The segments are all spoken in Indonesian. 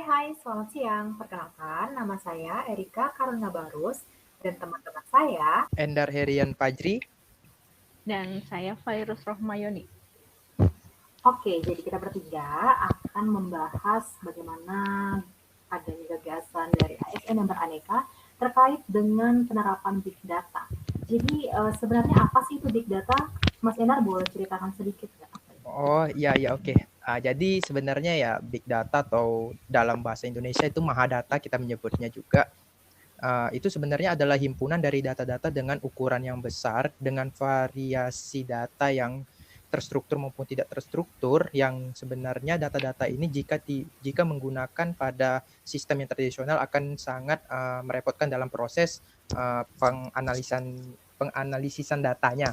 Hai, selamat siang. Perkenalkan, nama saya Erika Karuna Barus dan teman-teman saya. Endar Herian Fajri. Dan saya Virus Rohmayoni. Oke, jadi kita bertiga akan membahas bagaimana adanya gagasan dari ASN yang beraneka terkait dengan penerapan Big Data. Jadi sebenarnya apa sih itu Big Data? Mas Enar boleh ceritakan sedikit nggak? Oh iya oke. Jadi sebenarnya ya big data atau dalam bahasa Indonesia itu mahadata kita menyebutnya juga. Itu sebenarnya adalah himpunan dari data-data dengan ukuran yang besar dengan variasi data yang terstruktur maupun tidak terstruktur, yang sebenarnya data-data ini jika menggunakan pada sistem yang tradisional akan sangat merepotkan dalam proses penganalisisan datanya.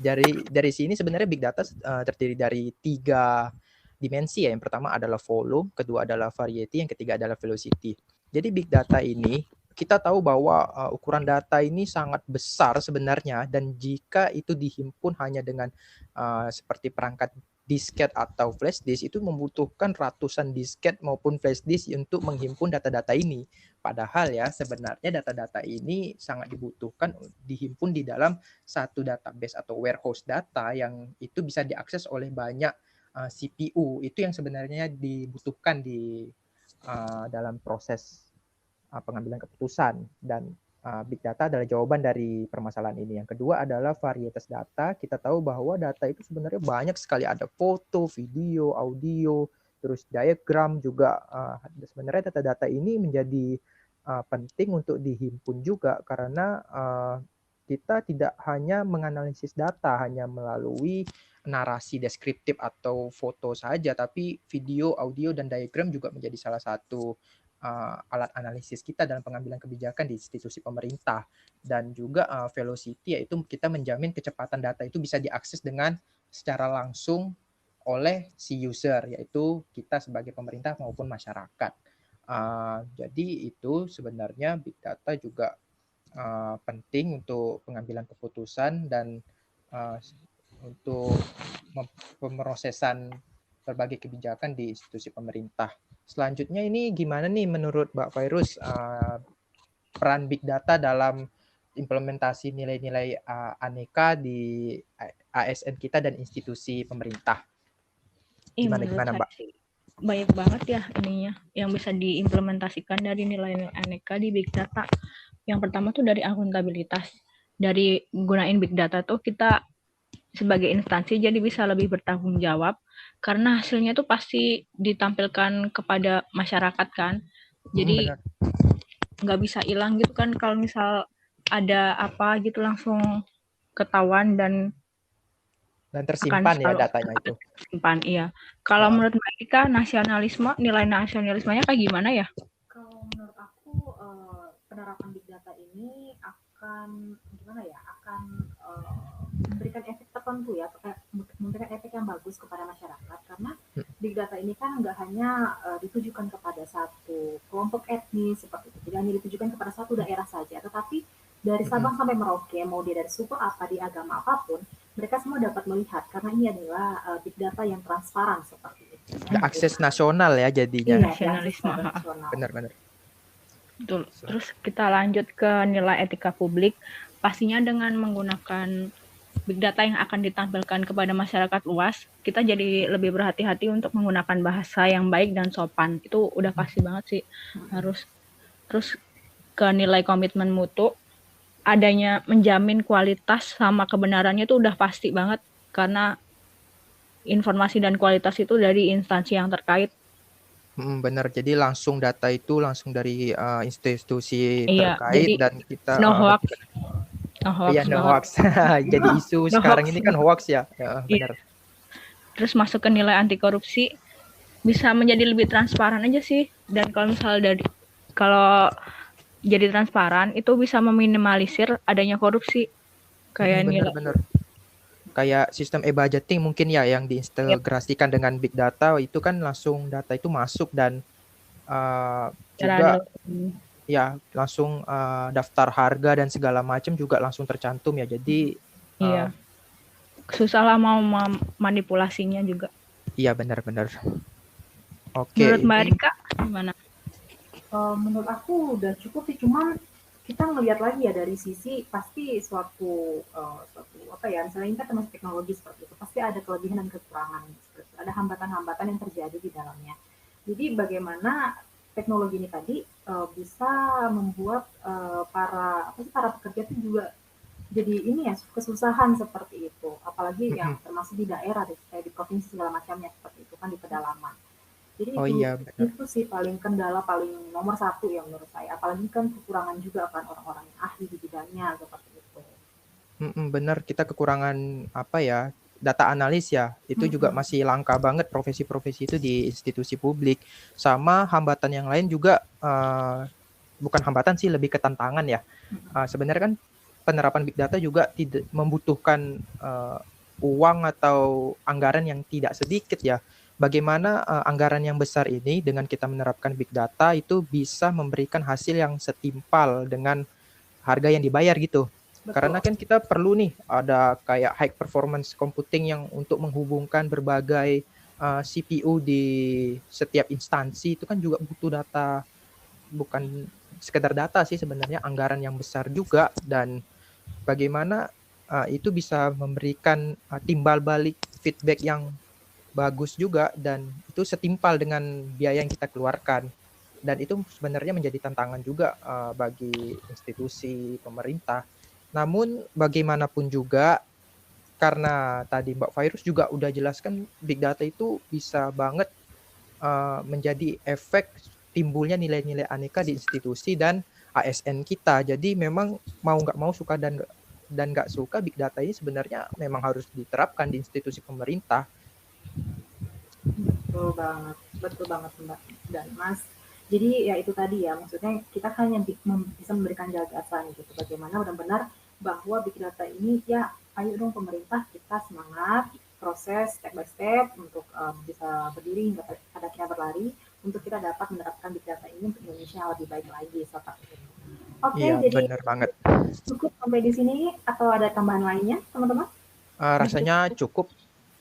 Dari sini sebenarnya big data terdiri dari 3 dimensi ya. Yang pertama adalah volume, kedua adalah variety, yang ketiga adalah velocity. Jadi big data ini kita tahu bahwa ukuran data ini sangat besar sebenarnya, dan jika itu dihimpun hanya dengan seperti perangkat disket atau flash disk, itu membutuhkan ratusan disket maupun flash disk untuk menghimpun data-data ini. Padahal ya sebenarnya data-data ini sangat dibutuhkan dihimpun di dalam satu database atau warehouse data yang itu bisa diakses oleh banyak CPU. Itu yang sebenarnya dibutuhkan di dalam proses pengambilan keputusan, dan big data adalah jawaban dari permasalahan ini. Yang kedua adalah varietas data. Kita tahu bahwa data itu sebenarnya banyak sekali, ada foto, video, audio, terus diagram juga. Sebenarnya data-data ini menjadi penting untuk dihimpun juga, karena kita tidak hanya menganalisis data hanya melalui narasi deskriptif atau foto saja, tapi video, audio, dan diagram juga menjadi salah satu alat analisis kita dalam pengambilan kebijakan di institusi pemerintah. Dan juga velocity, yaitu kita menjamin kecepatan data itu bisa diakses dengan secara langsung oleh si user, yaitu kita sebagai pemerintah maupun masyarakat. Jadi itu sebenarnya big data juga penting untuk pengambilan keputusan dan untuk pemrosesan berbagai kebijakan di institusi pemerintah. Selanjutnya ini gimana nih menurut Mbak Virus peran big data dalam implementasi nilai-nilai aneka di ASN kita dan institusi pemerintah? Gimana Mbak? Banyak banget ya ininya yang bisa diimplementasikan dari nilai-nilai aneka di big data. Yang pertama tuh dari akuntabilitas. Dari gunain big data tuh kita sebagai instansi jadi bisa lebih bertanggung jawab, karena hasilnya tuh pasti ditampilkan kepada masyarakat kan. Jadi nggak bisa hilang gitu kan, kalau misal ada apa gitu langsung ketahuan dan tersimpan ya datanya itu. Tersimpan, iya. Kalau menurut Mbak Ika, nilai nasionalismenya kayak gimana ya? Kalau menurut aku penerapan big data ini akan memberikan efek tertentu ya, memberikan efek yang bagus kepada masyarakat, karena big data ini kan nggak hanya ditujukan kepada satu kelompok etnis seperti itu, tidak hanya ditujukan kepada satu daerah saja, tetapi dari Sabang sampai Merauke, mau dia dari suku apa, di agama apapun, mereka semua dapat melihat, karena ini adalah big data yang transparan seperti itu. Akses nasional ya jadinya. Nasionalisme. Benar-benar. Betul. Terus kita lanjut ke nilai etika publik. Pastinya dengan menggunakan big data yang akan ditampilkan kepada masyarakat luas, kita jadi lebih berhati-hati untuk menggunakan bahasa yang baik dan sopan. Itu udah pasti banget sih harus. Terus ke nilai komitmen mutu, adanya menjamin kualitas sama kebenarannya itu udah pasti banget, karena informasi dan kualitas itu dari instansi yang terkait. Benar, jadi langsung data itu langsung dari institusi jadi terkait, dan kita no hoax. No hoax. Jadi isu sekarang ini kan hoax ya. Benar. Terus masuk ke nilai anti korupsi, bisa menjadi lebih transparan aja sih. Dan kalau jadi transparan itu bisa meminimalisir adanya korupsi. Kayak benar. Kayak sistem e-budgeting mungkin ya yang diintegrasikan dengan big data, itu kan langsung data itu masuk, dan juga ya langsung daftar harga dan segala macam juga langsung tercantum ya. Jadi susah lah mau manipulasinya juga. Iya benar. Oke, Menurut Mbak ini Rika gimana? Menurut aku udah cukup sih, cuman kita ngelihat lagi ya dari sisi pasti suatu apa ya, misalnya ini kan termasuk teknologi seperti itu, pasti ada kelebihan dan kekurangan seperti itu. Ada hambatan-hambatan yang terjadi di dalamnya. Jadi bagaimana teknologi ini tadi bisa membuat para pekerja itu juga jadi ini ya kesusahan seperti itu. Apalagi yang termasuk di daerah kayak di provinsi segala macamnya seperti itu kan di pedalaman. Jadi oh itu iya benar. itu sih paling kendala paling nomor satu ya menurut saya. Apalagi kan kekurangan juga kan orang-orang yang ahli di bidangnya seperti itu. Benar, kita kekurangan apa ya, data analis ya, itu juga Mm-mm. masih langka banget profesi-profesi itu di institusi publik. Sama hambatan yang lain juga, bukan hambatan sih, lebih ke tantangan ya. Sebenarnya kan penerapan big data juga tidak membutuhkan uang atau anggaran yang tidak sedikit ya. Bagaimana anggaran yang besar ini dengan kita menerapkan big data itu bisa memberikan hasil yang setimpal dengan harga yang dibayar gitu. Betul. Karena kan kita perlu nih ada kayak high performance computing yang untuk menghubungkan berbagai CPU di setiap instansi itu kan juga butuh data, bukan sekedar data sih sebenarnya, anggaran yang besar juga. Dan bagaimana itu bisa memberikan timbal balik feedback yang bagus juga dan itu setimpal dengan biaya yang kita keluarkan. Dan itu sebenarnya menjadi tantangan juga bagi institusi pemerintah. Namun bagaimanapun juga, karena tadi Mbak Virus juga udah jelaskan big data itu bisa banget menjadi efek timbulnya nilai-nilai aneka di institusi dan ASN kita. Jadi memang mau nggak mau, suka dan nggak suka, big data ini sebenarnya memang harus diterapkan di institusi pemerintah. Betul banget Mbak dan Mas. Jadi ya itu tadi ya, maksudnya kita hanya bisa memberikan gagasan gitu, bagaimana benar-benar bahwa big data ini ya ayo dong pemerintah kita semangat proses step by step untuk bisa berdiri hingga pada kita berlari untuk kita dapat menerapkan big data ini untuk Indonesia yang lebih baik lagi seperti itu. Oke, Iya, jadi benar banget. cukup sampai di sini atau ada tambahan lainnya teman-teman? Rasanya cukup.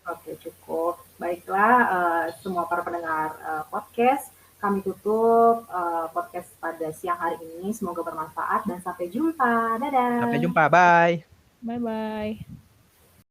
Oke, cukup. Baiklah, semua para pendengar podcast, kami tutup podcast pada siang hari ini. Semoga bermanfaat dan sampai jumpa. Sampai Dadah. jumpa, bye. Bye bye.